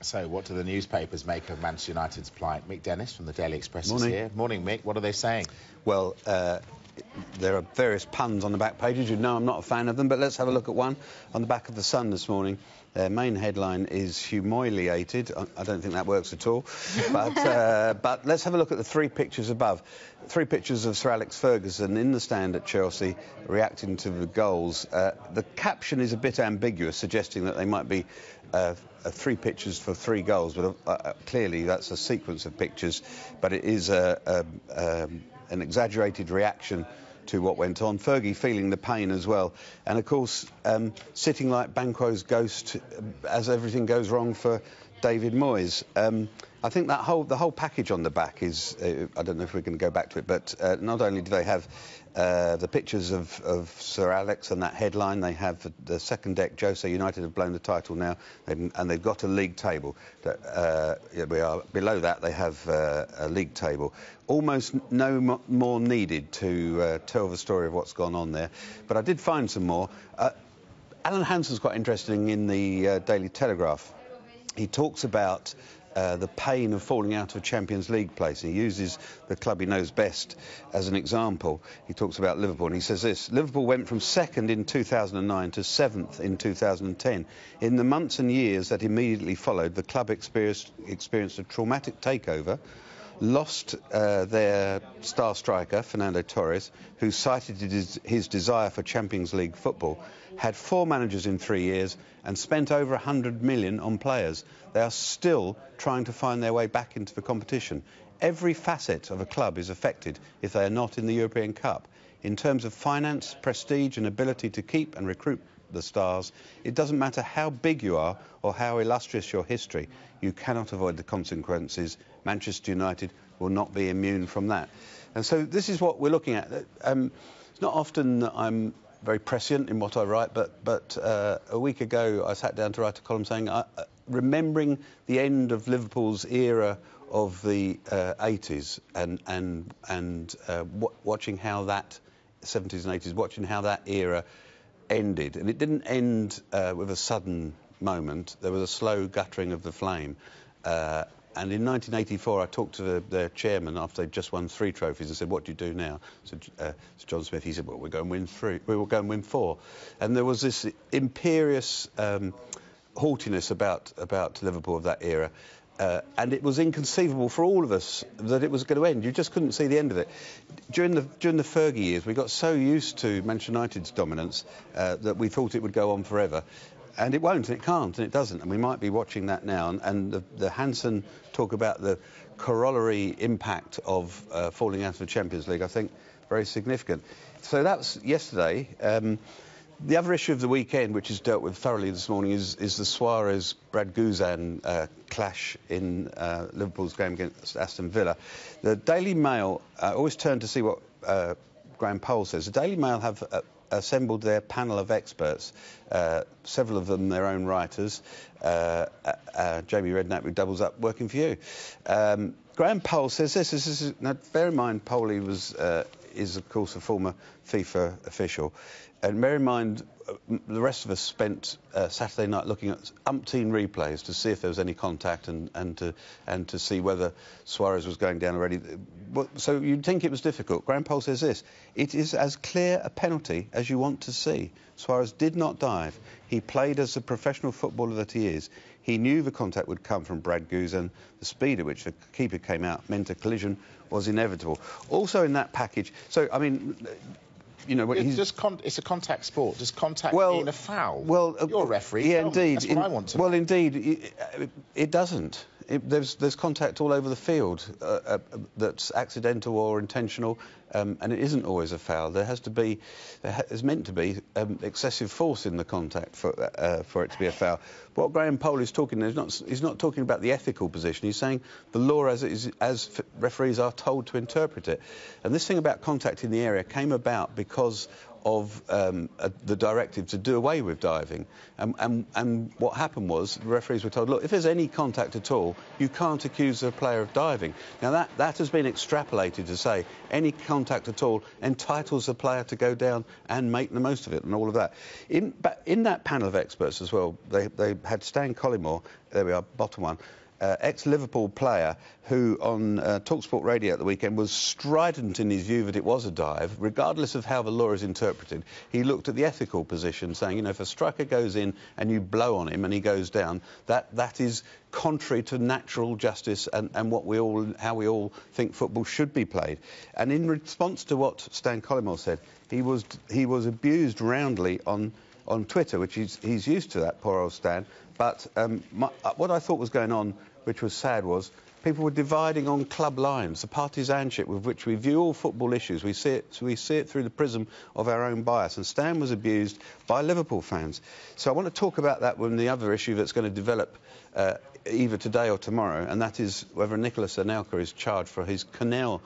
So what do the newspapers make of Manchester United's plight? Mick Dennis from the Daily Express Morning. is here. Morning, Mick. What are they saying? Well, there are various puns on the back pages. You know I'm not a fan of them, but let's have a look at one on the back of the Sun this morning. Their main headline is humiliated. I don't think that works at all. But let's have a look at the three pictures above. Three pictures of Sir Alex Ferguson in the stand at Chelsea reacting to the goals. The caption is a bit ambiguous, suggesting that they might be three pictures for three goals, but clearly that's a sequence of pictures. But it is an exaggerated reaction to what went on. Fergie feeling the pain as well, and of course sitting like Banquo's ghost as everything goes wrong for David Moyes. I think that the whole package on the back is I don't know if we can go back to it, but not only do they have the pictures of Sir Alex and that headline, they have the second deck. Jose United have blown the title now, and they've got a league table. We are below that. They have a league table. Almost no more needed to tell the story of what's gone on there. But I did find some more. Alan Hansen's quite interesting in the Daily Telegraph. He talks about the pain of falling out of a Champions League place. He uses the club he knows best as an example. He talks about Liverpool, and he says this: Liverpool went from second in 2009 to seventh in 2010. In the months and years that immediately followed, the club experienced a traumatic takeover, lost their star striker, Fernando Torres, who cited his desire for Champions League football, had 4 managers in 3 years and spent over 100 million on players. They are still trying to find their way back into the competition. Every facet of a club is affected if they are not in the European Cup. In terms of finance, prestige and ability to keep and recruit the stars, it doesn't matter how big you are or how illustrious your history, you cannot avoid the consequences. Manchester United will not be immune from that. And so this is what we're looking at. It's not often that I'm very prescient in what I write, but a week ago I sat down to write a column saying, remembering the end of Liverpool's era of the 80s and watching how that 70s and 80s, watching how that era ended. And it didn't end with a sudden moment. There was a slow guttering of the flame. And in 1984, I talked to the chairman after they'd just won 3 trophies and said, "What do you do now?" So John Smith, he said, "Well, we're going to win 3. We will go and win 4." And there was this imperious haughtiness about Liverpool of that era. And it was inconceivable for all of us that it was going to end. You just couldn't see the end of it. During the Fergie years, we got so used to Manchester United's dominance that we thought it would go on forever. And it won't, and it can't, and it doesn't. And we might be watching that now. And the Hansen talk about the corollary impact of falling out of the Champions League, I think, very significant. So that's yesterday. The other issue of the weekend, which is dealt with thoroughly this morning, is the Suarez-Brad Guzan clash in Liverpool's game against Aston Villa. The Daily Mail, I always turn to see what Graham Poll says. The Daily Mail have assembled their panel of experts, several of them their own writers. Jamie Redknapp, who doubles up working for you. Graham Poll says this. Now, bear in mind, Poll is of course a former FIFA official, and bear in mind the rest of us spent Saturday night looking at umpteen replays to see if there was any contact and to see whether Suarez was going down already. So you'd think it was difficult. Graham Poll says this: it is as clear a penalty as you want to see. Suarez did not dive. He played as the professional footballer that he is. He knew the contact would come from Brad Guzan. The speed at which the keeper came out meant a collision was inevitable. Also in that package, so I mean, you know, it's a contact sport. Does contact mean a foul? Well, you're a referee. Yeah, indeed. That's what I want to know. Well, indeed, it doesn's. There's contact all over the field that's accidental or intentional, and it isn't always a foul. There's meant to be excessive force in the contact for it to be a foul. What Graham Poll is talking, he's not talking about the ethical position. He's saying the law as referees are told to interpret it. And this thing about contact in the area came about because of the directive to do away with diving. And what happened was the referees were told, look, if there's any contact at all, you can't accuse a player of diving. Now, that has been extrapolated to say any contact at all entitles the player to go down and make the most of it and all of that. In that panel of experts as well, they had Stan Collymore, there we are, bottom one, ex-Liverpool player who on TalkSport Radio at the weekend was strident in his view that it was a dive, regardless of how the law is interpreted. He looked at the ethical position, saying, you know, if a striker goes in and you blow on him and he goes down, that is contrary to natural justice and how we all think football should be played. And in response to what Stan Collymore said, he was abused roundly on Twitter, which he's used to, that poor old Stan. But what I thought was going on, which was sad, was people were dividing on club lines, the partisanship with which we view all football issues. We see it through the prism of our own bias. And Stan was abused by Liverpool fans. So I want to talk about that with the other issue that's going to develop either today or tomorrow, and that is whether Nicolas Anelka is charged for his canal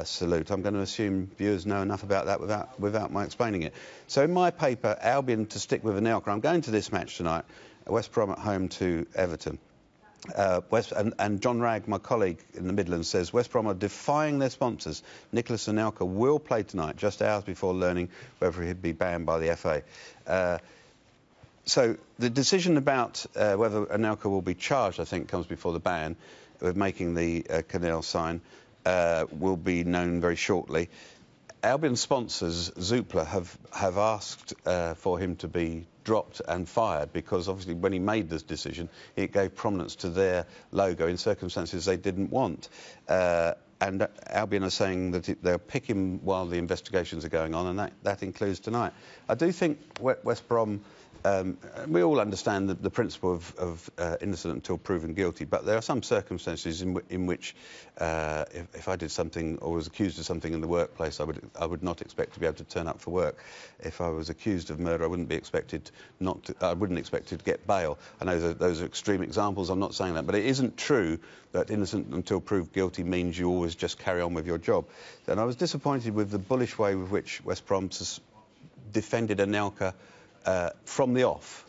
salute. I'm going to assume viewers know enough about that without my explaining it. So in my paper, Albion to stick with Anelka, I'm going to this match tonight, West Brom at home to Everton. And John Ragg, my colleague in the Midlands, says West Brom are defying their sponsors. Nicolas Anelka will play tonight, just hours before learning whether he'd be banned by the FA. So the decision about whether Anelka will be charged, I think, comes before the ban with making the canal sign. Will be known very shortly. Albion sponsors, Zoopla, have asked for him to be dropped and fired because obviously when he made this decision it gave prominence to their logo in circumstances they didn't want. And Albion are saying that they'll pick him while the investigations are going on, and that includes tonight. I do think West Brom, we all understand the principle of innocent until proven guilty, but there are some circumstances in which if I did something or was accused of something in the workplace, I would not expect to be able to turn up for work. If I was accused of murder, I wouldn't expect to get bail. I know those are extreme examples, I'm not saying that, but it isn't true that innocent until proved guilty means you always just carry on with your job. And I was disappointed with the bullish way with which West Brom defended Anelka from the off,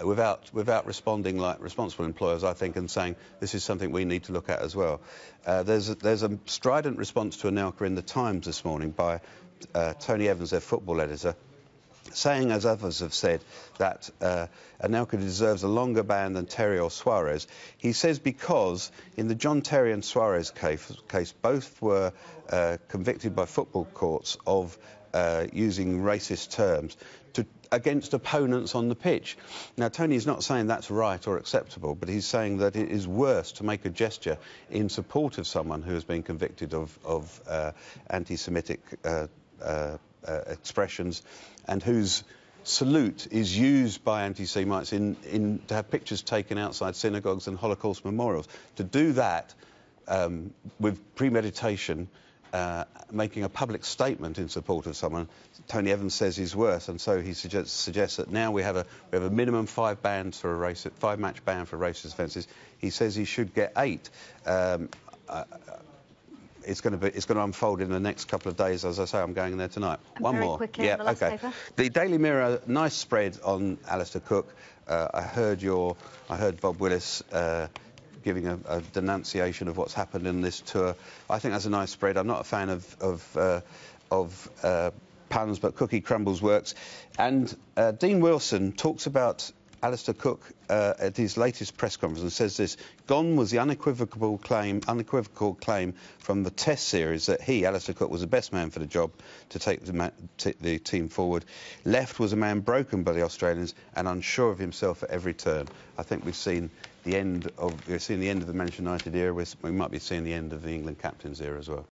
without responding like responsible employers, I think, and saying this is something we need to look at as well. There's a strident response to Anelka in the Times this morning by Tony Evans, their football editor, saying, as others have said, that Anelka deserves a longer ban than Terry or Suarez. He says because in the John Terry and Suarez case both were convicted by football courts of using racist terms against opponents on the pitch. Now, Tony's not saying that's right or acceptable, but he's saying that it is worse to make a gesture in support of someone who has been convicted of anti-Semitic expressions and whose salute is used by anti-Semites to have pictures taken outside synagogues and Holocaust memorials. To do that with premeditation, making a public statement in support of someone, Tony Evans says is worse, and so he suggests that now we have a minimum 5 match ban for racist offences. He says he should get 8. It's going to unfold in the next couple of days. As I say, I'm going there tonight. And one very more. Quickly, yeah, on the last okay. paper. The Daily Mirror, nice spread on Alistair Cook. I heard Bob Willis giving a denunciation of what's happened in this tour. I think that's a nice spread. I'm not a fan of puns, but Cookie Crumbles works. And Dean Wilson talks about Alistair Cook at his latest press conference and says this: gone was the unequivocal claim from the Test series that he, Alistair Cook, was the best man for the job to take the team forward. Left was a man broken by the Australians and unsure of himself at every turn. I think we've seen the end of the Manchester United era. We might be seeing the end of the England captain's era as well.